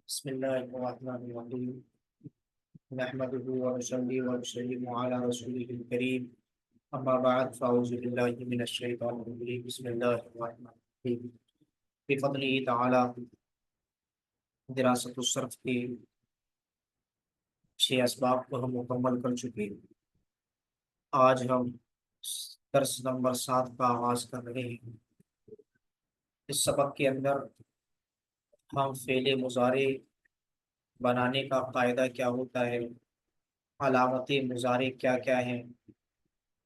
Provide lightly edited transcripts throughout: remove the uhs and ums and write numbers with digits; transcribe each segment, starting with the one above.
بسم الله الرحمن الرحيم نحمده ونصلي ونسلم على رسوله الكريم أما بعد فأعوذ بالله من الشيطان الرجيم بسم الله الرحمن الرحيم بفضله تعالى دراست الصرف کے 6 اسباب کو ہم مکمل کر چکے ہیں۔ آج ہم درس نمبر 7 کا آغاز کر رہے ہیں۔ اس سبق کے اندر ہم فعل مضارع بنانے کا قاعدہ کیا ہوتا ہے، علامت مضارع کیا کیا ہیں،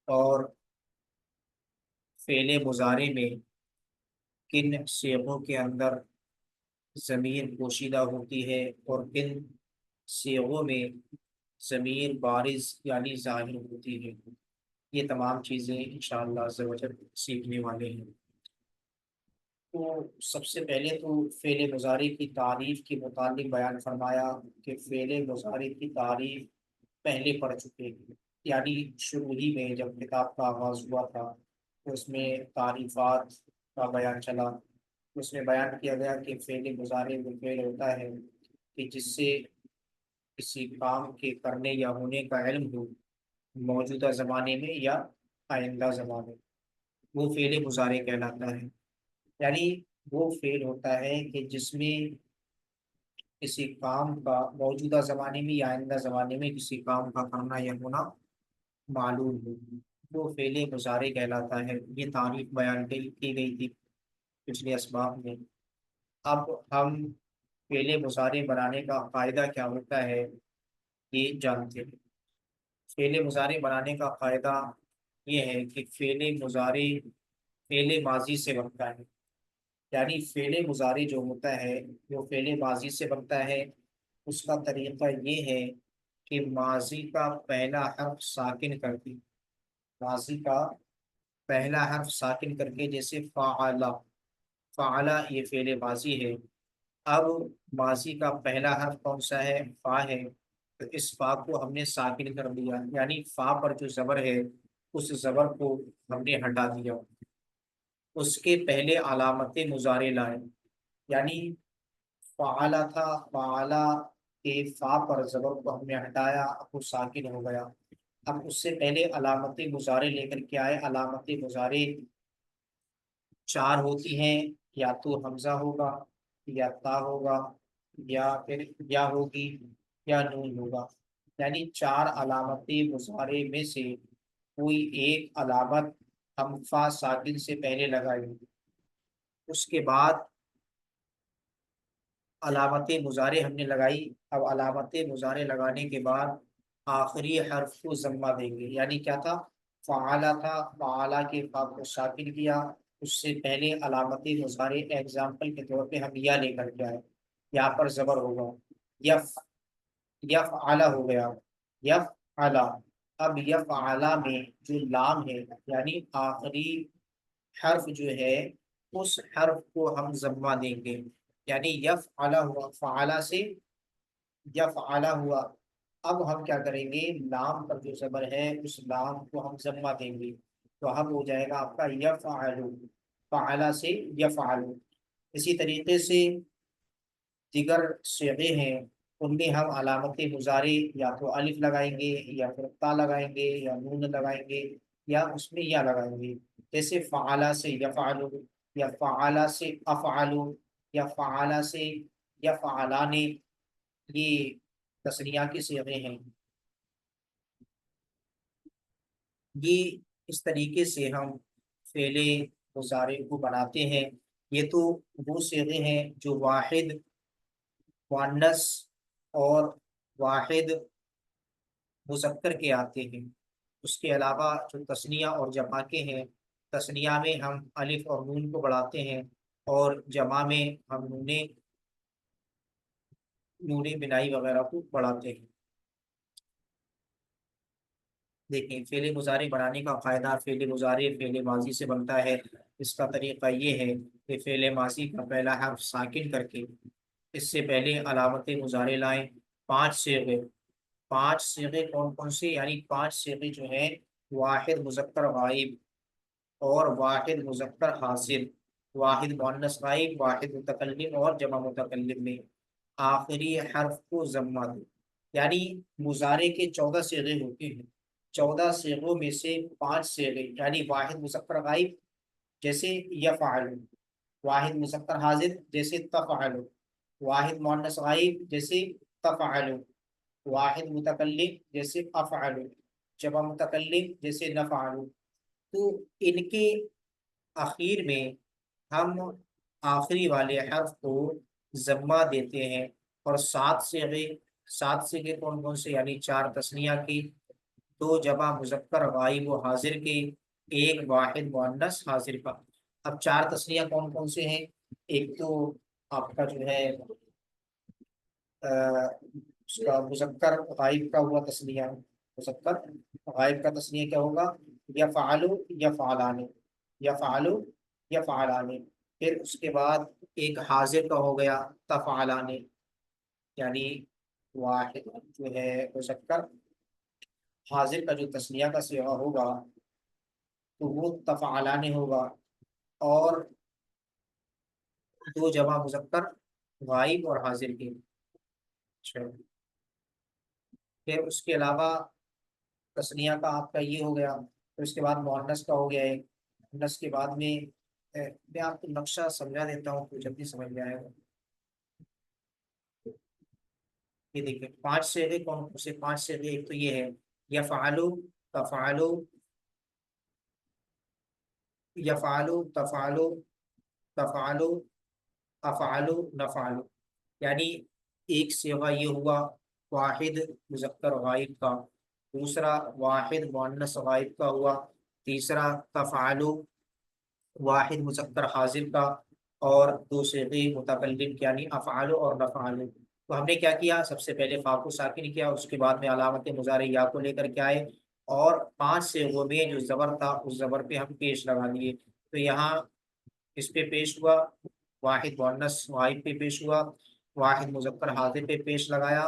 اور فعل مضارع میں کن صیغوں کے اندر ضمیر پوشیدہ ہوتی ہے اور کن صیغوں میں ضمیر بارز یعنی ظاہر ہوتی ہے۔ یہ تمام چیزیں انشاءاللہ عز و جل سیکھنے والے ہیں۔ تو سب سے پہلے تو فعل مضارع کی تعریف کے متعلق بیان فرمایا کہ فعل مضارع کی تعریف پہلے پڑھ چکے ہیں، یعنی شروع ہی میں جب کتاب کا آغاز ہوا تھا تو اس میں تعریفات کا بیان چلا۔ اس میں بیان کیا گیا کہ فعل مضارع وہ فعل ہوتا ہے کہ جس سے کسی کام کے کرنے یا ہونے کا علم ہو موجودہ زمانے میں یا آئندہ زمانے میں، وہ فعل مضارع کہلاتا ہے۔ یعنی وہ فعل ہوتا ہے کہ جس میں کسی کام کا موجودہ زمانے میں یا آئندہ زمانے میں کسی کام کا کرنا یا ہونا معلوم ہو، وہ فعل مضارع کہلاتا ہے۔ یہ تعریف بیان کی گئی تھی پچھلے اسباق میں۔ اب ہم فعل مضارع بنانے کا قاعدہ کیا ہوتا ہے یہ جانتے ہیں۔ فعل مضارع بنانے کا قاعدہ یہ ہے کہ فعل مضارع فعل ماضی سے بنتا ہے، یعنی فعل مضارع جو ہوتا ہے وہ فعل ماضی سے بنتا ہے۔ اس کا طریقہ یہ ہے کہ ماضی کا پہلا حرف ساکن کر کے، ماضی کا پہلا حرف ساکن کر کے، جیسے فعل، فعل یہ فعل ماضی ہے۔ اب ماضی کا پہلا حرف کون سا ہے؟ فا ہے، تو اس فا کو ہم نے ساکن کر دیا، یعنی فا پر جو زبر ہے اس زبر کو ہم نے ہٹا دیا۔ اس کے پہلے علامت مضارع لائے، یعنی فعل تھا، فعل کے فا پر زبر کو ہم نے ہٹایا، اب وہ ساکن ہو گیا۔ اب اس سے پہلے علامت مضارع لے کر کے آئے۔ علامت مضارع 4 ہوتی ہیں، یا تو حمزہ ہوگا یا تا ہوگا یا پھر یا ہوگی یا نون ہوگا، یعنی 4 علامت مضارع میں سے کوئی ایک علامت ہم فا ساکن سے پہلے لگائیں گے۔ اس کے بعد علامت مضارع ہم نے لگائی۔ اب علامت مضارع لگانے کے بعد آخری حرف کو ضمہ دیں گے، یعنی کیا تھا؟ فعال تھا، فعال کے فا کو ساکن کیا، اس سے پہلے علامت مضارع ایگزامپل کے طور پہ ہم یا لے کر کے آئے، یہاں پر زبر ہوگا، یف، یف اعلیٰ ہو گیا، یف اعلیٰ۔ اب یف اعلیٰ میں جو لام ہے یعنی آخری حرف جو ہے اس حرف کو ہم ضمہ دیں گے، یعنی یف اعلیٰ ہوا، فعلا سے یف اعلیٰ ہوا۔ اب ہم کیا کریں گے؟ لام پر جو زبر ہے اس لام کو ہم ضمہ دیں گے، تو ہم ہو جائے گا آپ کا یفعلو، فعلا سے یفعلو۔ اسی طریقے سے دیگر صیغے ہیں، ان میں ہم علامت مضارع یا تو الف لگائیں گے یا پھر تا لگائیں گے یا نون لگائیں گے یا اس میں یا لگائیں گے، جیسے فعلا سے یفعلو یا فعلا سے افعلو یا فعلا سے یفعلان، یہ تثنیہ کے صیغے ہیں۔ یہ اس طریقے سے ہم فعل مضارع کو بناتے ہیں۔ یہ تو وہ صیغے ہیں جو واحد مؤنث اور واحد مذکر کے آتے ہیں۔ اس کے علاوہ جو تثنیہ اور جمع کے ہیں، تثنیہ میں ہم الف اور نون کو بڑھاتے ہیں اور جمع میں ہم نون بنائی وغیرہ کو بڑھاتے ہیں۔ دیکھیں فعل مضارع بنانے کا قاعدہ، فعل مضارع فعل ماضی سے بنتا ہے۔ اس کا طریقہ یہ ہے کہ فعل ماضی کا پہلا حرف ساکن کر کے اس سے پہلے علامت مضارع لائیں۔ 5 صیغے، 5 صیغے کون کون سے؟ یعنی 5 صیغے جو ہیں واحد مذکر غائب اور واحد مذکر حاضر، واحد مؤنث غائب، واحد متکلم اور جمع متکلم میں۔ آخری حرف کو ضمہ دے، یعنی مضارع کے 14 صیغے ہوتے ہیں، 14 صیغوں میں سے 5 صیغے یعنی واحد مذکر غائب جیسے یفعل، واحد مذکر حاضر جیسے تفعل، واحد مؤنث غائب جیسے تفعل، واحد متکلم جیسے افعل، جمع متکلم جیسے نفعل، تو ان کے اخیر میں ہم آخری والے حرف کو ضمہ دیتے ہیں، اور 7 صیغے کون کون سے، یعنی 4 تثنیہ کی، 2 جمع مذکر غائب و حاضر کے، 1 واحد مؤنث حاضر کا۔ اب 4 تثنیہ کون کون سے ہیں؟ ایک تو آپ کا جو ہے اس کا مذکر غائب کا ہوا تثنیہ، مذکر غائب کا تثنیہ کیا ہوگا؟ یفعلوا یفعلان، یفعلوا یفعلان، پھر اس کے بعد ایک حاضر کا ہو گیا تفعلان، یعنی واحد جو ہے مذکر حاضر کا جو تثنیہ کا صیغہ ہوگا تو وہ تفعلان ہوگا، اور 2 جمع مذکر غائب اور حاضر کے۔ اچھا، پھر اس کے علاوہ تثنیہ کا آپ کا یہ ہو گیا، پھر اس کے بعد مؤنث کا ہو گیا ہے، مؤنث کے بعد میں آپ کو نقشہ سمجھا دیتا ہوں تو جلدی سمجھ میں آئے گا۔ یہ دیکھیں 5 صیغے کون کون سے 5 صیغے، ایک تو یہ ہے یفعلو، تفعلو، یفعلو، تفعلو، تفعلو، افعلو، نفعلو، یعنی ایک صیغہ یہ ہوا واحد مذکر غائب کا، دوسرا واحد مؤنث غائب کا ہوا، تیسرا تفعلو واحد مذکر حاضر کا، اور 2 صیغے متکلم کے یعنی افعال اور نفعال۔ تو ہم نے کیا کیا، سب سے پہلے فا کو ساکن کیا، اس کے بعد میں علامت مضارع یا کو لے کر کے آئے، اور 5 صیغوں میں جو زبر تھا اس زبر پہ ہم پیش لگا دیے۔ تو یہاں اس پہ پیش ہوا، واحد مؤنث غائب پہ پیش ہوا، واحد مذکر حاضر پہ پیش لگایا،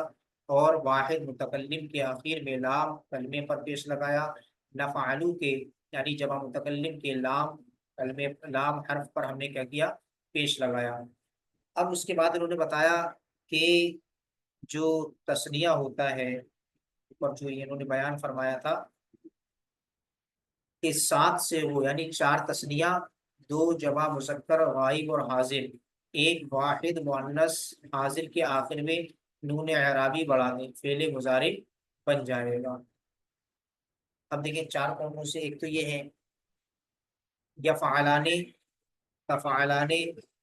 اور واحد متکلم کے آخر میں لام کلمے پر پیش لگایا، نفعلو کے یعنی جمع متکلم کے لام کلمے لام حرف پر ہم نے کیا کیا، پیش لگایا۔ اب اس کے بعد انہوں نے بتایا کہ جو تثنیہ ہوتا ہے، اور جو انہوں نے بیان فرمایا تھا کہ 7 سے وہ یعنی 4 تثنیہ، 2 جمع مذکر غائب اور حاضر، ایک واحد مؤنث حاضر کے آخر میں نون اعرابی بڑھا دیں، فعل مضارع بن جائے گا۔ اب دیکھیں 4 کون کون سے، ایک تو یہ ہے یفعلان، تفعلان،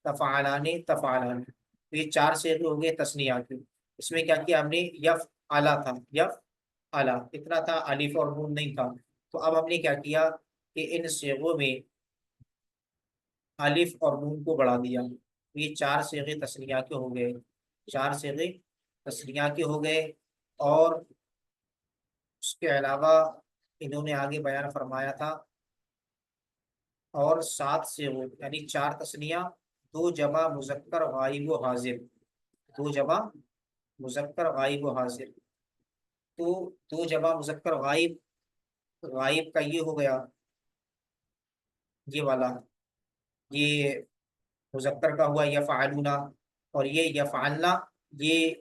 تفعلان، تفعلان، تو یہ 4 صیغے ہو گئے تثنیہ کے۔ اس میں کیا کیا ہم نے، یف اعلیٰ تھا، یف اعلیٰ اتنا تھا، الف اور نون نہیں تھا، تو اب ہم نے کیا کیا کہ ان صیغوں میں الف اور نون کو بڑھا دیا، یہ 4 صیغے تثنیہ کے ہو گئے، 4 صیغے تثنیہ کے ہو گئے۔ اور اس کے علاوہ انہوں نے آگے بیان فرمایا تھا، اور 7 صیغوں یعنی 4 تثنیہ، 2 جمع مذکر غائب و حاضر، 2 جمع مذکر غائب و حاضر، تو 2 جمع مذکر غائب، غائب کا یہ ہو گیا یہ والا، یہ مذکر کا ہوا یفعلون، اور یہ یفعلنا یہ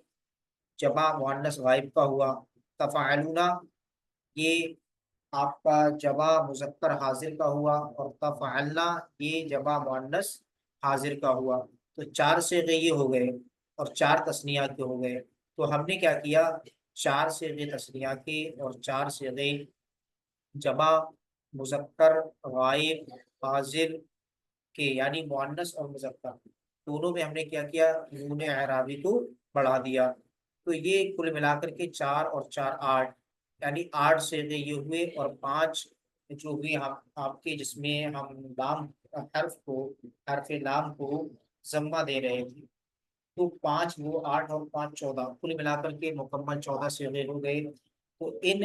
جمع مؤنث غائب کا ہوا، تفعلون یہ آپ کا جمع مذکر حاضر کا ہوا، اور تفعلنا یہ جمع مؤنث حاضر کا ہوا۔ تو 4 صیغے یہ ہو گئے، اور 4 تثنیہ کے ہو گئے۔ تو ہم نے کیا کیا، 4 صیغے تثنیہ کے اور 4 صیغے جمع مذکر غائب حاضر کے، یعنی مؤنث اور مذکر دونوں میں ہم نے کیا کیا، نون اعرابی کو بڑھا دیا۔ تو یہ کل ملا کر کے 4 اور 4 8، یعنی 8 صیغے یہ ہوئے، اور 5 جو ہوئے ہم آپ کے، جس میں ہم لام حرف لام کو ضمہ دے رہے تھے، تو 5 وہ 8 اور 5 14، کل ملا کر کے مکمل 14 صیغے ہو گئے۔ تو ان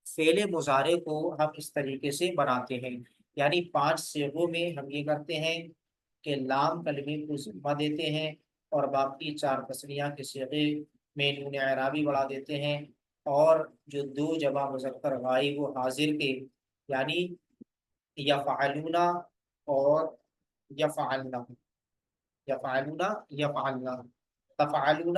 فعل مضارع کو ہم اس طریقے سے بناتے ہیں، یعنی 5 صیغوں میں ہم یہ کرتے ہیں کہ لام کلمے کو ضمہ دیتے ہیں، اور باقی 4 تثنیہ کے صیغے میں نون اعرابی بڑھا دیتے ہیں، اور جو 2 جمع مذکر غائب و حاضر کے یعنی یفعلون اور یفعلنا، یفعلون یفعلنا، تفعلون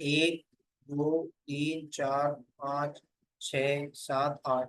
1 2 3 4 5 6 7 8,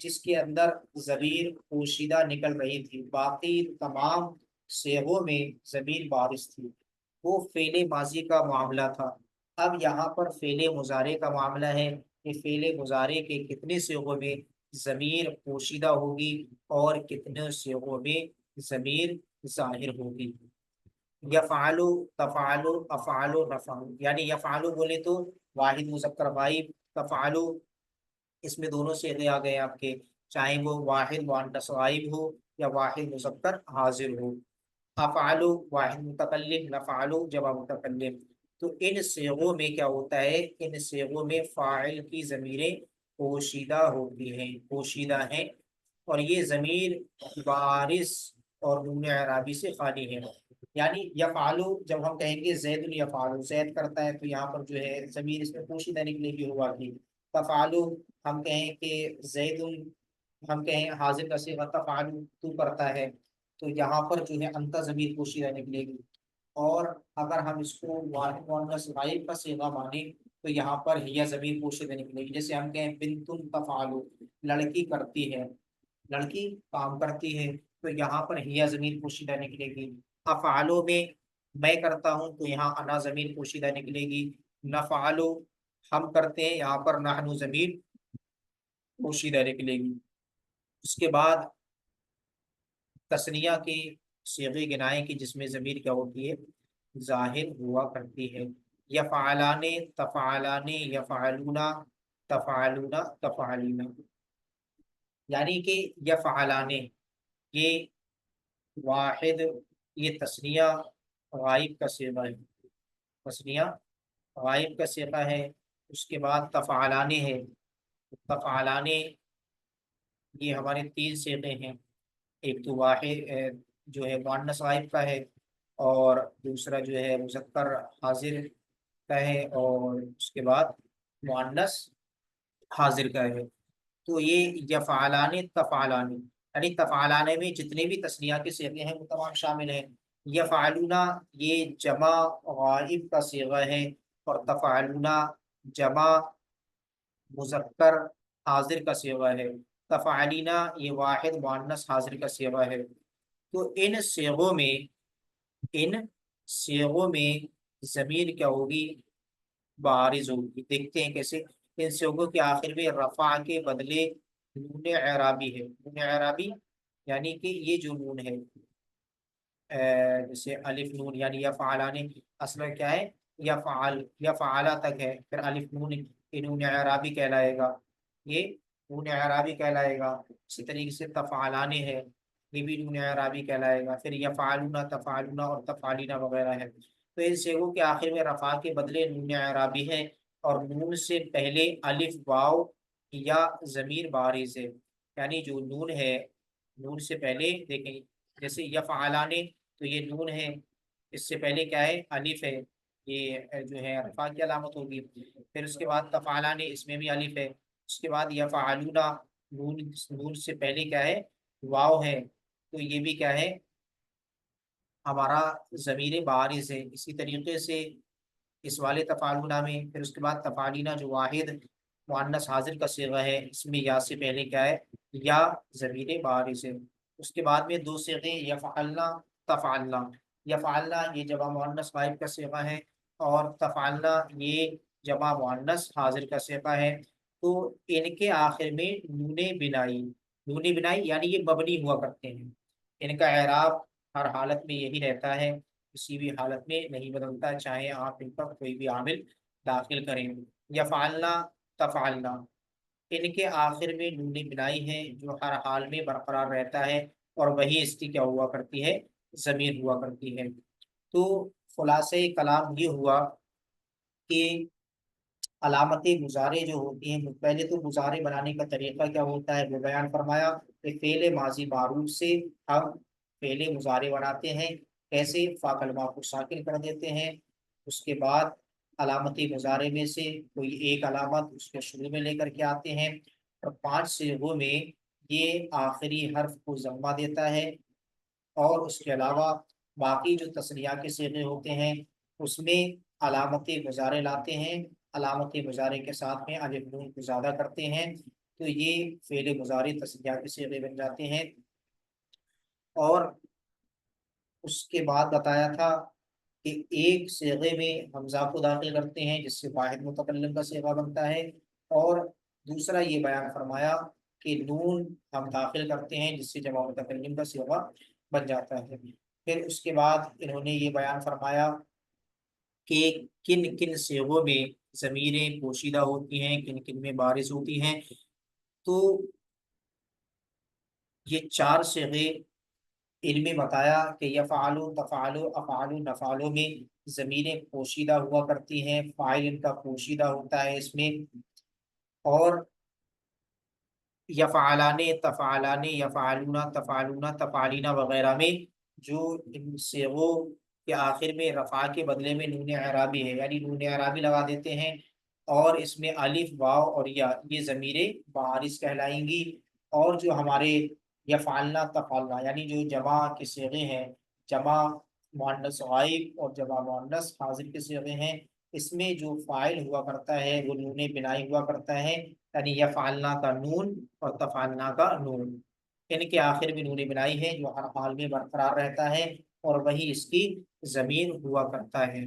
جس کے اندر ضمیر پوشیدہ نکل رہی تھی، باقی تمام صیغوں میں ضمیر بارز تھی، وہ فعل ماضی کا معاملہ تھا۔ اب یہاں پر فعل مضارع کا معاملہ ہے کہ فعل مضارع کے کتنے صیغوں میں ضمیر پوشیدہ ہوگی اور کتنے صیغوں میں ضمیر ظاہر ہوگی۔ یفعلو، تفعلو، افعلو، نفعلو، یعنی یفعلو بولے تو واحد مذکر غائب، تفعلو اس میں دونوں صیغے آ گئے آپ کے، چاہے وہ واحد مؤنث غائب ہو یا واحد مذکر حاضر ہو۔ افعلو واحد متکلم، نفعلو جمع متکلم۔ تو ان صیغوں میں کیا ہوتا ہے، ان صیغوں میں فاعل کی ضمیریں پوشیدہ ہوتی ہیں، پوشیدہ ہیں، اور یہ ضمیر بارز اور نون اعرابی سے خالی ہے۔ یعنی یفعلو جب ہم کہیں گے زید یفعلو، زید کرتا ہے، تو یہاں پر جو ہے ضمیر اس میں پوشیدہ نکلے گی، ہوا کی۔ تفعلو ہم کہیں کہ زید، ہم کہیں حاضر کا صیغہ تفعلو تو کرتا ہے، تو یہاں پر جو ہے انت ضمیر پوشیدہ نکلے گی۔ اور اگر ہم اس کو واحد مؤنث غائب کا صیغہ مانیں تو یہاں پر ہی ضمیر پوشیدہ نکلے گی، جیسے ہم کہیں بنتن تفعلو، لڑکی کرتی ہے، لڑکی کام کرتی ہے، تو یہاں پر ہی ضمیر پوشیدہ نکلے گی۔ افعالو میں کرتا ہوں تو یہاں انا ضمیر پوشیدہ نکلے گی۔ نفعلو ہم کرتے ہیں، یہاں پر نحن ضمیر پوشیدہ نکلے گی۔ اس کے بعد تثنیہ کے صیغے گنائے کی جس میں ضمیر کیا ہوتی ہے، ظاہر ہوا کرتی ہے۔ یفعلان، تفعلان، یفعلون، تفعلون، تفعلین، یعنی کہ یفعلان یہ واحد، یہ تثنیہ غائب کا صیغہ ہے، تثنیہ غائب کا صیغہ ہے۔ اس کے بعد تفعلان ہے، تفعلان یہ ہمارے تین صیغے ہیں، ایک تو واحد جو ہے مؤنث غائب کا ہے، اور دوسرا جو ہے مذکر حاضر کا ہے، اور اس کے بعد مؤنث حاضر کا ہے۔ تو یہ یفعلان، تفعلان، یعنی تفعلان میں جتنے بھی تثنیہ کے صیغے ہیں وہ تمام شامل ہیں۔ یفعلون یہ جمع غائب کا صیغہ ہے، اور تفعلون جمع مذکر حاضر کا صیغہ ہے۔ تفعلینا یہ واحد مؤنث حاضر کا صیغہ ہے۔ تو ان صیغوں میں ضمیر کیا ہوگی، بارز ہوگی۔ دیکھتے ہیں کیسے۔ ان صیغوں کے آخر میں رفع کے بدلے نون اعرابی ہے، نون اعرابی یعنی کہ یہ جو نون ہے، جیسے الف نون، یعنی یفعلان اصل میں کیا ہے، یفعل، یفعلا تک ہے، پھر الف نون یہ نون اعرابی کہلائے گا، یہ نون اعرابی کہلائے گا۔ اسی طریقے سے تفعلان ہے، یہ بھی نون اعرابی کہلائے گا، پھر یفعلون، تفعلون اور تفعلینا وغیرہ ہے۔ تو ان صیغوں کے آخر میں رفع کے بدلے نون اعرابی ہے، اور نون سے پہلے الف واو یا ضمیر بارز ہے، یعنی جو نون ہے، نون سے پہلے دیکھیں، جیسے یفعلان تو یہ نون ہے، اس سے پہلے کیا ہے، الف ہے، یہ جو ہے رفع کی علامت ہوگی۔ پھر اس کے بعد تفعلان اس میں بھی الف ہے، اس کے بعد یفعلون نون، نون سے پہلے کیا ہے، واو ہے، تو یہ بھی کیا ہے، ہمارا ضمیر بارز ہے۔ اسی طریقے سے اس والے تفعلون میں، پھر اس کے بعد تفعلینا جو واحد مؤنث حاضر کا صیغہ ہے، اس میں یا سے پہلے کیا ہے، یا ضمیر بارز ہے۔ اس کے بعد میں دو صیغے یفعلنا، تفعلنا، یفعلنا یہ جمع مؤنث غائب کا صیغہ ہے، اور تفعلنا یہ جمع مؤنث حاضر کا صیغہ ہے۔ تو ان کے آخر میں نون بنائی، نون بنائی یعنی یہ مبنی ہوا کرتے ہیں، ان کا اعراب ہر حالت میں یہی رہتا ہے، کسی بھی حالت میں نہیں بدلتا، چاہے آپ ان پر کوئی بھی عامل داخل کریں۔ یفعلنا، تفعلنا ان کے آخر میں نون بنائی ہے جو ہر حال میں برقرار رہتا ہے، اور وہی اس کی کیا ہوا کرتی ہے، ضمیر ہوا کرتی ہے۔ تو خلاصہ کلام یہ ہوا کہ علامت مضارع جو ہوتی ہیں، پہلے تو مضارع بنانے کا طریقہ کیا ہوتا ہے وہ بیان فرمایا کہ فعل ماضی معروف سے ہم فعل مضارع بناتے ہیں، کیسے، فا کلمہ کو ساکن کر دیتے ہیں، اس کے بعد علامت مضارع میں سے کوئی ایک علامت اس کے شروع میں لے کر کے آتے ہیں، اور 5 صیغوں میں یہ آخری حرف کو ضمہ دیتا ہے، اور اس کے علاوہ باقی جو تثنیہ کے صیغے ہوتے ہیں اس میں علامت مضارع لاتے ہیں، علامت مضارع کے ساتھ میں الف نون کو زیادہ کرتے ہیں، تو یہ فعل مضارع تصریح کے صیغے بن جاتے ہیں۔ اور اس کے بعد بتایا تھا کہ ایک صیغے میں حمزہ کو داخل کرتے ہیں جس سے واحد متکلم کا صیغہ بنتا ہے، اور دوسرا یہ بیان فرمایا کہ نون ہم داخل کرتے ہیں جس سے جمع متکلم کا صیغہ بن جاتا ہے۔ پھر اس کے بعد انہوں نے یہ بیان فرمایا کہ کن کن صیغوں میں ضمیریں پوشیدہ ہوتی ہیں، کن کن میں بارز ہوتی ہیں۔ تو یہ چار صیغے علم میں بتایا کہ یفعل، تفعل، افعل، نفعل میں ضمیریں پوشیدہ ہوا کرتی ہیں، فاعل ان کا پوشیدہ ہوتا ہے اس میں، اور یفعلان، تفعلان، یفعلون، تفعلون، تفعلینا وغیرہ میں جو ان صیغوں کے آخر میں رفع کے بدلے میں نون اعرابی ہے، یعنی نون اعرابی لگا دیتے ہیں، اور اس میں الف، واو اور یا یہ ضمیریں بارز کہلائیں گی۔ اور جو ہمارے یفعلنا، تفعلنا یعنی جو جمع کے صیغے ہیں، جمع مؤنث غائب اور جمع مؤنث حاضر کے صیغے ہیں، اس میں جو فاعل ہوا کرتا ہے وہ نون بنائی ہوا کرتا ہے، یعنی یفعلنا کا نون اور تفعلنا کا نون، ان کے آخر میں نون بنائی ہے جو ہر حال میں برقرار رہتا ہے، اور وہی اس کی ضمیر ہوا کرتا ہے۔